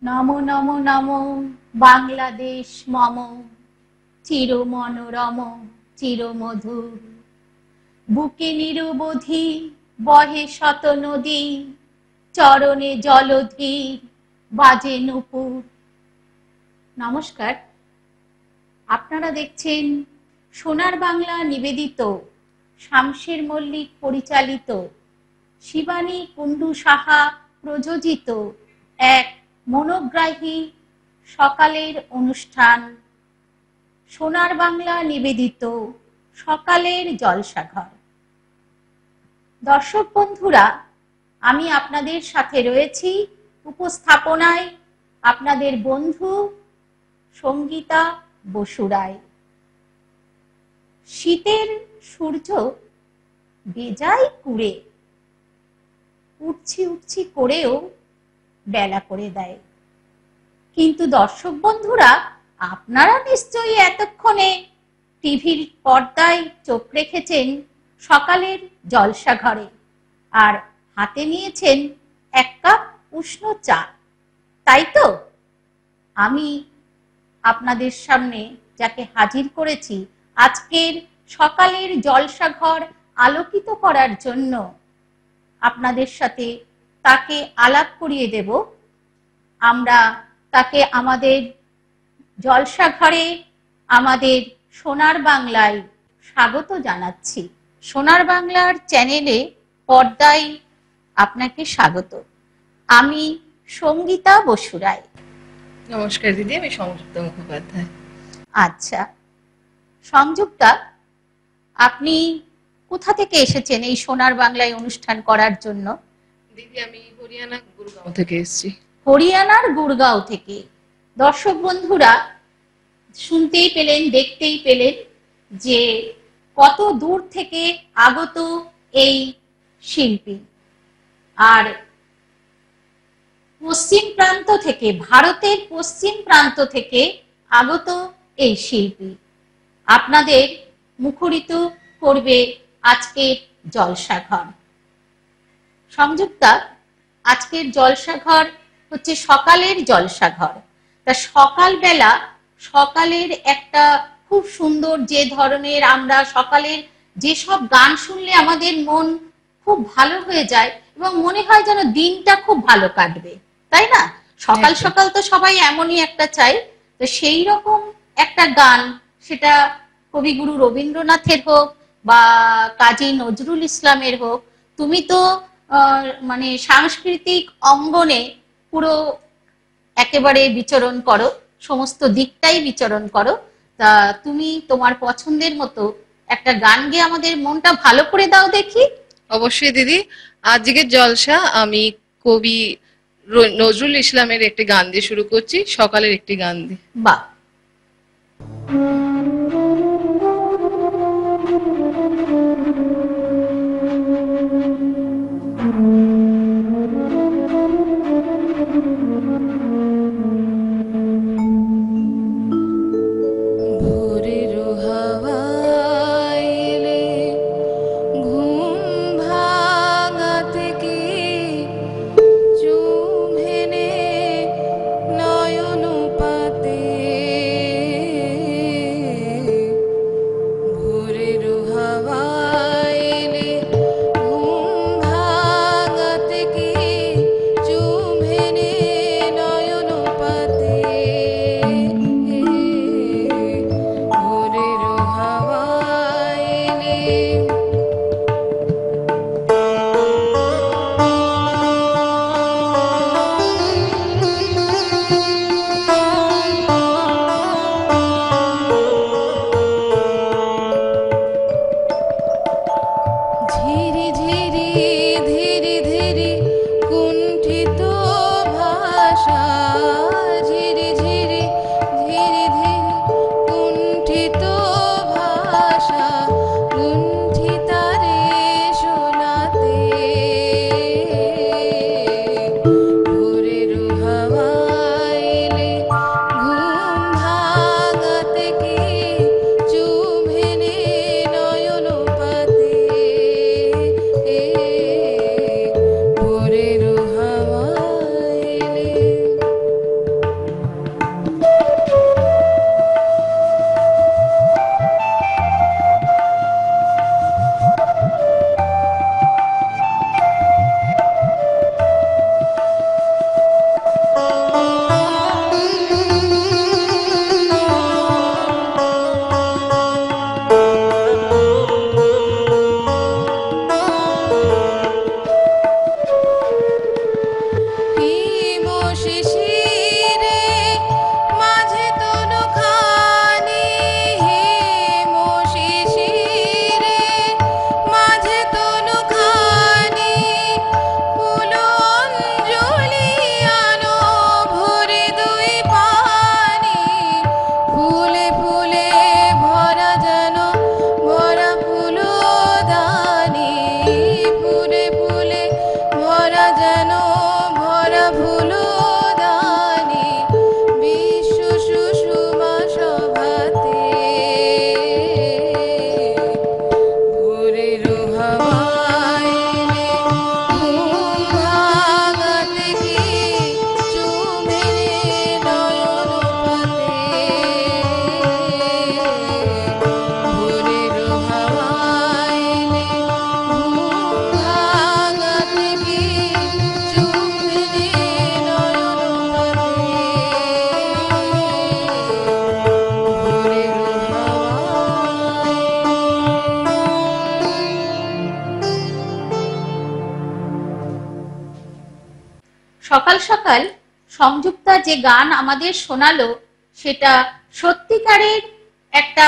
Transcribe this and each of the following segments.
নমো নমো নমো বাংলাদেশ মম, চির মনোরম চির মধুর। বুকে নিরবধি বহে শত নদী, চরণে জলধীর বাজে নূপুর। নমস্কার, আপনারা দেখছেন সোনার বাংলা নিবেদিত, শামশের মল্লিক পরিচালিত, শিবানী কুণ্ডু সাহা প্রযোজিত এক মনোগ্রাহী সকালের অনুষ্ঠান সোনার বাংলা নিবেদিত সকালের জলসাঘর। দর্শক বন্ধুরা, আমি আপনাদের সাথে রয়েছি উপস্থাপনায় আপনাদের বন্ধু সঙ্গীতা বসুরায়। শীতের সূর্য বেজায় কুড়ে, উঠছি উঠছি করেও বেলা করে দেয়। কিন্তু দর্শক বন্ধুরা, আপনারা নিশ্চয়ই এতক্ষণে টিভির পর্দায় চোখ রেখেছেন সকালের জলসাঘরে, আর হাতে নিয়েছেন এক কাপ উষ্ণ চা, তাই তো? আমি আপনাদের সামনে যাকে হাজির করেছি আজকের সকালের জলসাঘর আলোকিত করার জন্য, আপনাদের সাথে তাকে আলাপ করিয়ে দেব। আমরা তাকে আমাদের জলসাঘরে, আমাদের সোনার বাংলায় স্বাগত জানাচ্ছি। সোনার বাংলার চ্যানেলে পর্দায় আপনাকে স্বাগত। আমি সঙ্গীতা বসুরায়। নমস্কার দিদি, আমি সংযুক্তা মুখোপাধ্যায়। আচ্ছা সংযুক্তা, আপনি কোথা থেকে এসেছেন এই সোনার বাংলায় অনুষ্ঠান করার জন্য? দিদি, আমি হরিয়ানা গুরগাঁও থেকে এসেছি। হরিয়ানার গুরগাঁও থেকে। দর্শক বন্ধুরা শুনতেই পেলেন, দেখতেই পেলেন যে কত দূর থেকে আগত এই শিল্পী, আর পশ্চিম প্রান্ত থেকে, ভারতের পশ্চিম প্রান্ত থেকে আগত এই শিল্পী আপনাদের মুখরিত করবে আজকের জলসাঘর। সংযুক্তা, আজকের জলসাঘর হচ্ছে সকালের জলসাঘর। তা সকালবেলা, সকালের একটা খুব সুন্দর, যে ধরনের আমরা সকালের যেসব গান শুনলে আমাদের মন খুব ভালো হয়ে যায় এবং মনে হয় যেন দিনটা খুব ভালো কাটবে, তাই না? সকাল সকাল তো সবাই এমনই একটা চাই। তো সেই রকম একটা গান, সেটা কবিগুরু রবীন্দ্রনাথের হোক বা কাজী নজরুল ইসলামের হোক, তুমি তো মানে সাংস্কৃতিক অঙ্গনে পুরো একেবারে বিচরণ করো, সমস্ত দিকটাই বিচরণ করো। তা তুমি তোমার পছন্দের মতো একটা গান গেয়ে আমাদের মনটা ভালো করে দাও দেখি। অবশ্যই দিদি, আজকের জলসা আমি কবি নজরুল ইসলামের একটি গান দিয়ে শুরু করছি, সকালের একটি গান দিয়ে। বাহ। নয়ন পাতে শিশিরে মাঝে তনুখানি, হেম শিশিরে মাঝে তনুখানি, ফুল অঞ্জলি আনো ভরে দুই পানি, ফুলে ফুলে ভরা যেন ভরা ফুলদানি, ফুলে ফুলে ভরা যেন ভরা ফুলদানি, বিশ্ব সুষমা সভাতে ভোরের হাওয়ায় এলে ঘুম ভাঙাতে কি চুমে রে নয়ন পাতে, ভোরের হাওয়ায় এলে ঘুম ভাঙাতে কি চুমে রে নয়ন পাতে, ভোরের সকাল সকাল সংযুক্তা যে গান আমাদের শোনালো সেটা সত্যিকারের একটা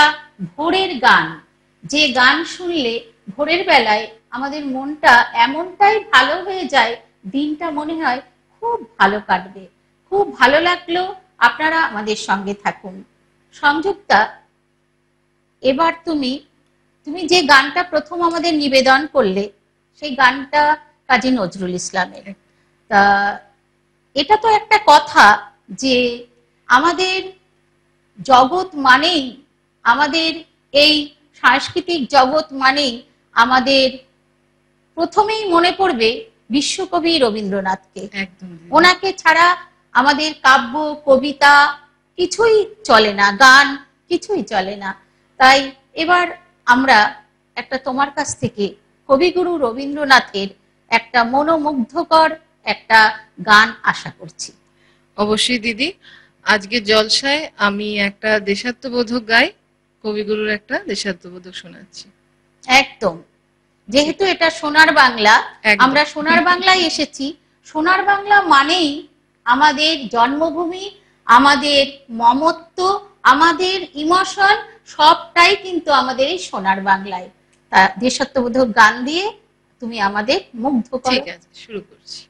ভোরের গান, যে গান শুনলে ভোরের বেলায় আমাদের মনটা এমনটাই ভালো হয়ে যায়, দিনটা মনে হয় খুব ভালো কাটবে। খুব ভালো লাগলো, আপনারা আমাদের সঙ্গে থাকুন। সংযুক্তা, এবার তুমি যে গানটা প্রথম আমাদের নিবেদন করলে সেই গানটা কাজী নজরুল ইসলামের। তা এটা তো একটা কথা যে আমাদের জগৎ মানেই, আমাদের এই সাংস্কৃতিক জগৎ মানেই আমাদের প্রথমেই মনে পড়বে বিশ্বকবি রবীন্দ্রনাথকে। একদম দিদি। ওনাকে ছাড়া আমাদের কাব্য কবিতা কিছুই চলে না, গান কিছুই চলে না। তাই এবার আমরা একটা তোমার কাছ থেকে কবিগুরু রবীন্দ্রনাথের একটা মনোমুগ্ধকর একটা গান আশা করছি। অবশ্যই দিদি, আজকে জলসায় আমি একটা দেশাত্মবোধক গাই, কবিগুরুর একটা দেশাত্মবোধক শোনাচ্ছি। একদম, যেহেতু এটা সোনার বাংলা, একদম। আমরা সোনার বাংলায় এসেছি। সোনার বাংলা মানেই আমাদের জন্মভূমি, আমাদের মমত্ব, আমাদের ইমোশন সবটাই কিন্তু আমাদের এই সোনার বাংলায়। তা দেশাত্মবোধক গান দিয়ে তুমি আমাদের মুগ্ধ করো। ঠিক আছে, শুরু করছি।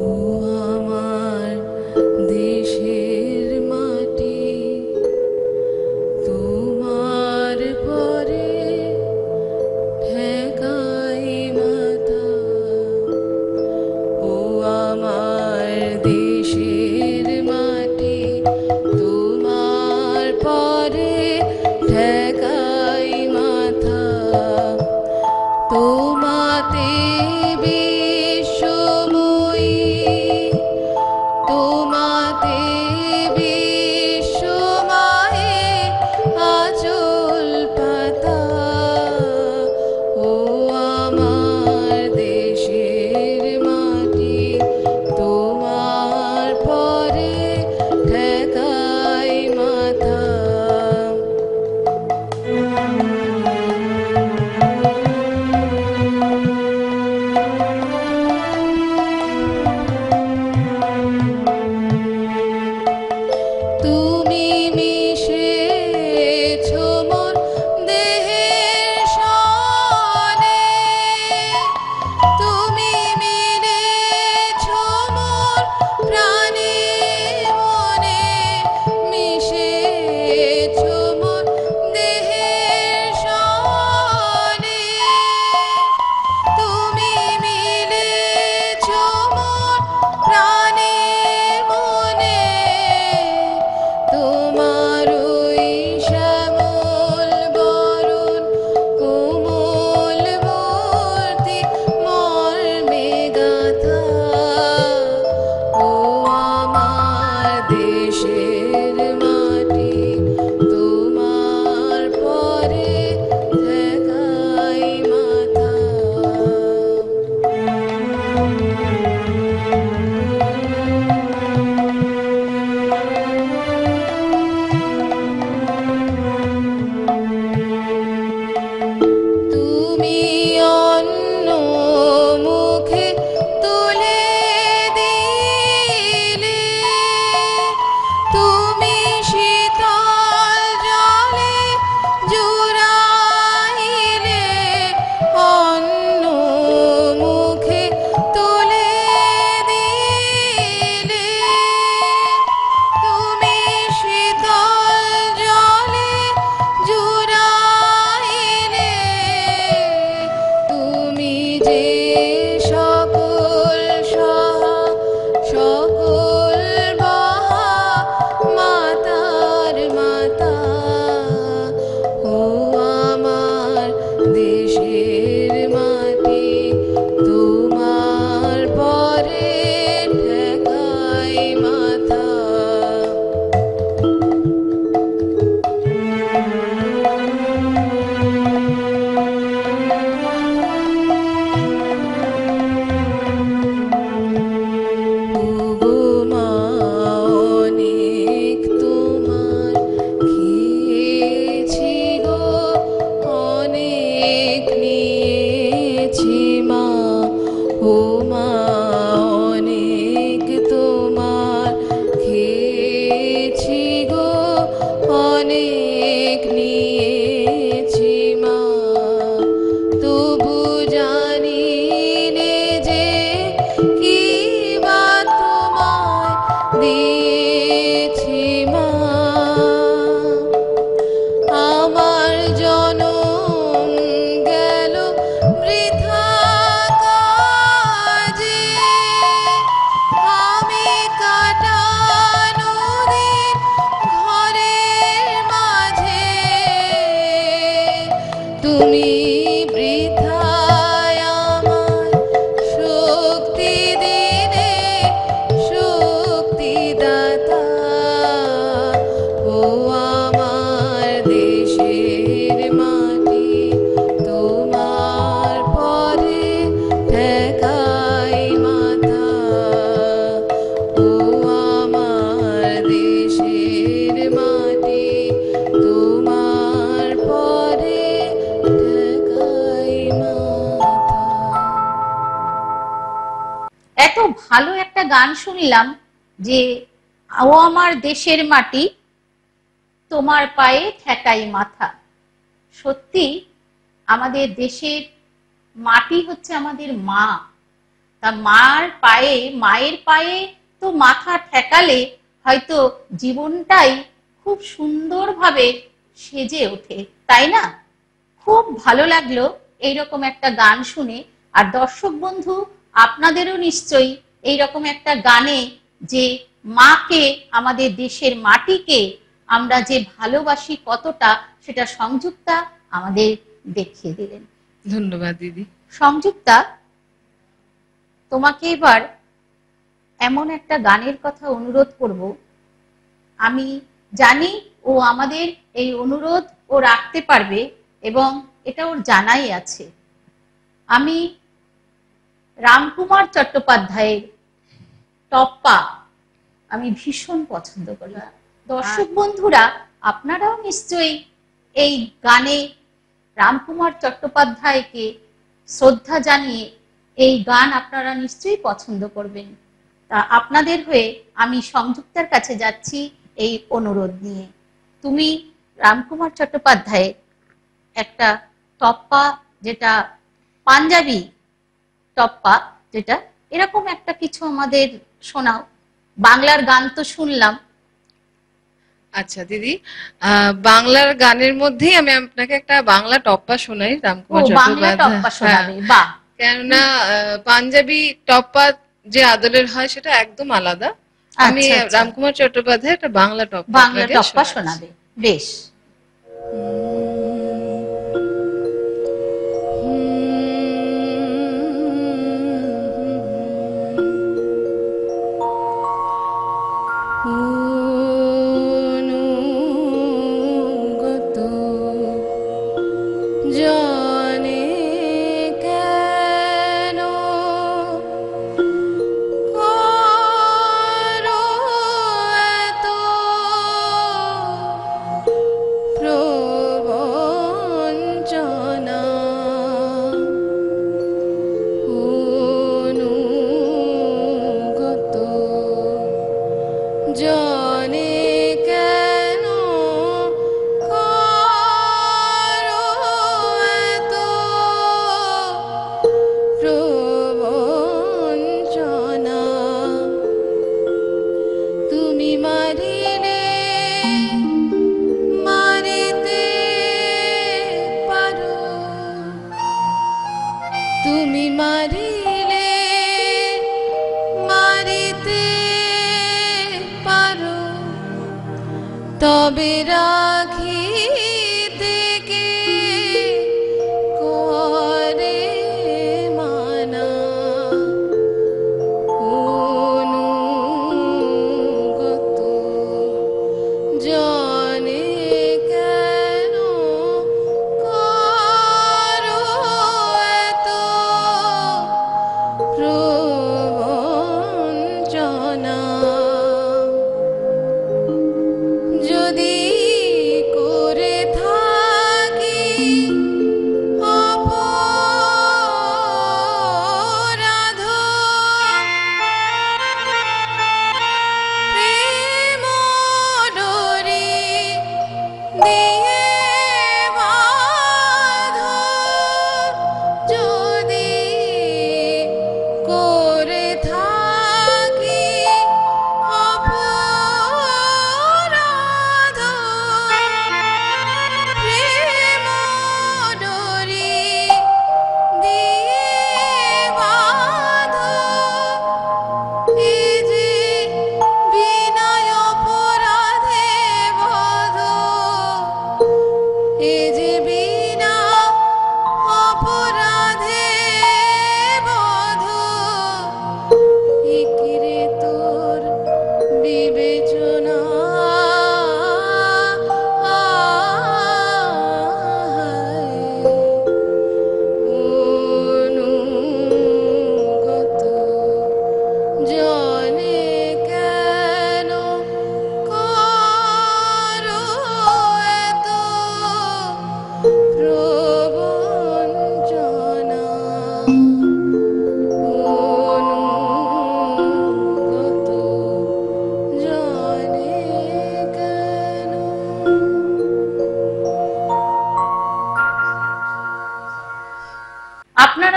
ও আমার দেশের মাটি, তোমার পরে ঠেকাই মাথা। ও আমার দেশের মাটি, তোমার পরে ঠেকাই মাথা। তোমাতে বিশ্বময়ী, তোমাতে বিশ্বমায়ে আঁচল পাতা। ও আমার দেশের মাটি, তোমার পরে ঠেকাই মাথা। তুমি বৃথায় আমার শক্তি দিলে শক্তিদাতা ও আমার দেশের মাটি তোমার পরে ঠেকাই মাথা ও আমার দেশের মাটি তোমার পরে ঠেকাই মাথা। এত ভালো একটা গান শুনলাম যে ও আমার দেশের মাটি তোমার পায়ে ঠেকাই মাথা। সত্যি আমাদের দেশের মাটি হচ্ছে আমাদের মা। তা মায়ের পায়ে তো মাথা ঠেকালে হয়তো জীবনটাই খুব সুন্দরভাবে সেজে ওঠে, তাই না? খুব ভালো লাগলো এইরকম একটা গান শুনে। আর দর্শক বন্ধু, আপনাদেরও নিশ্চয়ই এইরকম একটা গানে যে মাকে, আমাদের দেশের মাটিকে আমরা যে ভালোবাসি কতটা, সেটা সংযুক্তা আমাদের দেখিয়ে দিলেন। ধন্যবাদ দিদি। সংযুক্তা, তোমাকে এবার এমন একটা গানের কথা অনুরোধ করব। আমি জানি ও আমাদের এই অনুরোধ ও রাখতে পারবে এবং এটা ওর জানাই আছে। আমি রামকুমার চট্টোপাধ্যায়ের টপ্পা আমি ভীষণ পছন্দ করি। দর্শক বন্ধুরা, আপনারাও নিশ্চয়ই এই গানে রামকুমার চট্টোপাধ্যায়কে শ্রদ্ধা জানিয়ে এই গান আপনারা নিশ্চয়ই পছন্দ করবেন। তা আপনাদের হয়ে আমি সংযুক্তার কাছে যাচ্ছি এই অনুরোধ নিয়ে। তুমি রামকুমার চট্টোপাধ্যায়ের একটা টপ্পা, যেটা পাঞ্জাবি টপ্পা, যেটা এরকম একটা কিছু আমাদের শোনাও। বাংলার গান তো শুনলাম। আচ্ছা দিদি, বাংলার গানের মধ্যেই আমি আপনাকে একটা বাংলা টপ্পা শোনাই রামকুমার বাংলা টপ্পা শোনাবে? বাহ। কেননা পাঞ্জাবি টপ্পা যে আদলের হয় সেটা একদম আলাদা। আমি রামকুমার চট্টোপাধ্যায় একটা বাংলা টপ্পা শোনাবে। বেশ। জানে কেন করো এত প্রবঞ্চনা, অনুগত জানে কেন করো এত প্রবঞ্চনা। তুমি মারিলে মারিতে পারো, তুমি মারিলে মারিতে পারো, তবে রাখিতে কে করে মানা। অনুগত জানে কেন করো এত প্রবঞ্চনা। যদি করে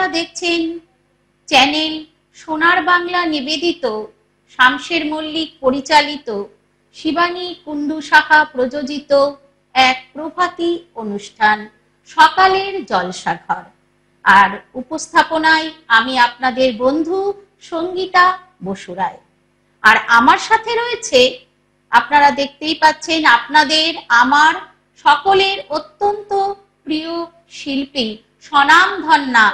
আপনারা দেখছেন চ্যানেল সোনার বাংলা নিবেদিত, শামশের মল্লিক পরিচালিত, শিবানী কুন্ডু শাখা প্রযোজিত এক প্রভাতী অনুষ্ঠান সকালের জলসাঘর। আর উপস্থাপনায় আমি আপনাদের বন্ধু সঙ্গীতা বসুরায়। আর আমার সাথে রয়েছে, আপনারা দেখতেই পাচ্ছেন, আপনাদের আমার সকলের অত্যন্ত প্রিয় শিল্পী স্বনামধন্যা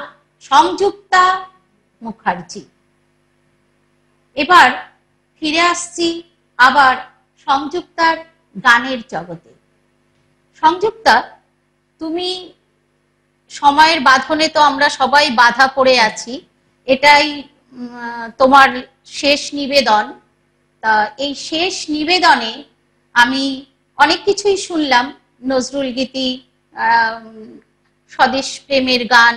সংযুক্তা মুখার্জি। এবার ফিরে আসছি আবার সংযুক্তার গানের জগতে। সংযুক্তা, তুমি সময়ের বাঁধনে তো আমরা সবাই বাধা পড়ে আছি, এটাই তোমার শেষ নিবেদন। তা এই শেষ নিবেদনে আমি অনেক কিছুই শুনলাম, নজরুল গীতি, স্বদেশ প্রেমের গান,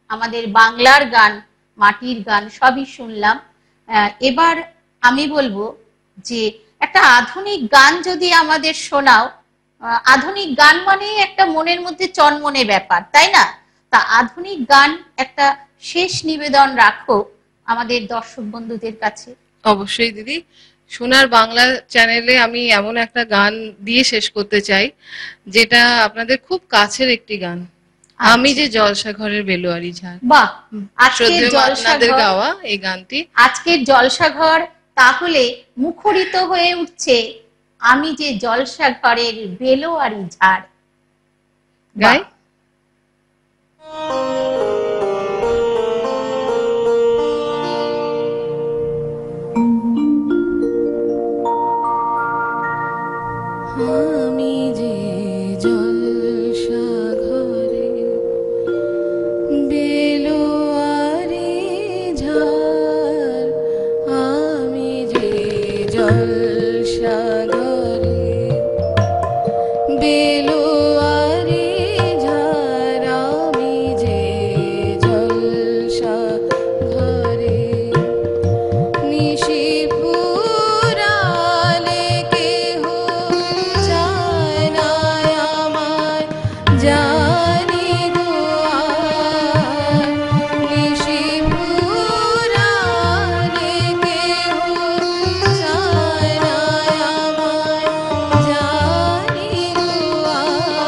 আমাদের বাংলার গান, মাটির গান, সবই শুনলাম। এবার আমি বলবো যে একটা আধুনিক গান যদি আমাদের শোনাও। আধুনিক গান মানে একটা মনের মধ্যে চনমনে ব্যাপার, তাই না? তা আধুনিক গান একটা শেষ নিবেদন রাখো আমাদের দর্শক বন্ধুদের কাছে। অবশ্যই দিদি, সোনার বাংলা চ্যানেলে আমি এমন একটা গান দিয়ে শেষ করতে চাই যেটা আপনাদের খুব কাছের একটি গান, আমি যে জলসা ঘরের বেলোয়ারি ঝাড়। বাহ, আজকের শ্রদ্ধেয় মাতনাদের জলসাঘর, গাওয়া এই গানটি। আজকের জলসাঘর তাহলে মুখরিত হয়ে উঠছে আমি যে জলসা ঘরের বেলোয়ারি ঝাড়। গাই। আমি যে জলসা ঘরে বেলোয়ারি ঝাড়, আমি যে জলসা ঘরে বেলোয়ারি ঝাড়, আমি যে জলসা ঘরে নিশি পুরালে কেহ চায় না আমায়, জানি গো আর নিশি পুরালে কেহ চায় না আমায়, জানি গো আর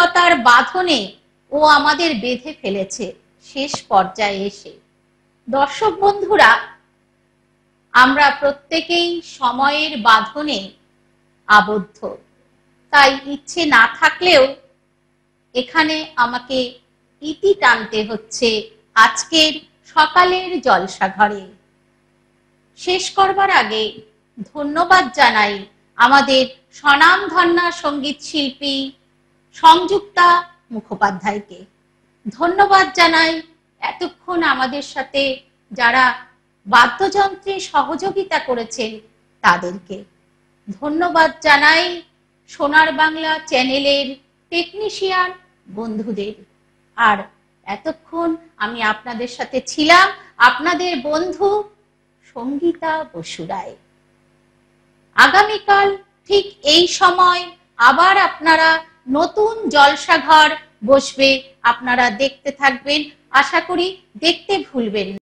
আধুনিকতার বাঁধনে ও আমাদের বেঁধে ফেলেছে শেষ পর্যায়ে এসে। দর্শক বন্ধুরা, আমরা প্রত্যেকেই সময়ের বাঁধনে আবদ্ধ, তাই ইচ্ছে না থাকলেও এখানে আমাকে ইতি টানতে হচ্ছে আজকের সকালের জলসাঘরে। শেষ করবার আগে ধন্যবাদ জানাই আমাদের স্বনামধন্যা সঙ্গীত শিল্পী সংযুক্তা মুখোপাধ্যায়কে। ধন্যবাদ জানাই এতক্ষণ আমাদের সাথে যারা বাদ্যযন্ত্রে সহযোগিতা করেছেন তাদেরকে। ধন্যবাদ জানাই সোনার বাংলা চ্যানেলের টেকনিশিয়ান বন্ধুদের। আর এতক্ষণ আমি আপনাদের সাথে ছিলাম আপনাদের বন্ধু সঙ্গীতা বসুরায়। আগামীকাল ঠিক এই সময় আবার আপনারা নতুন জলসাঘর বসবে, আপনারা দেখতে থাকবেন, আশা করি দেখতে ভুলবেন না।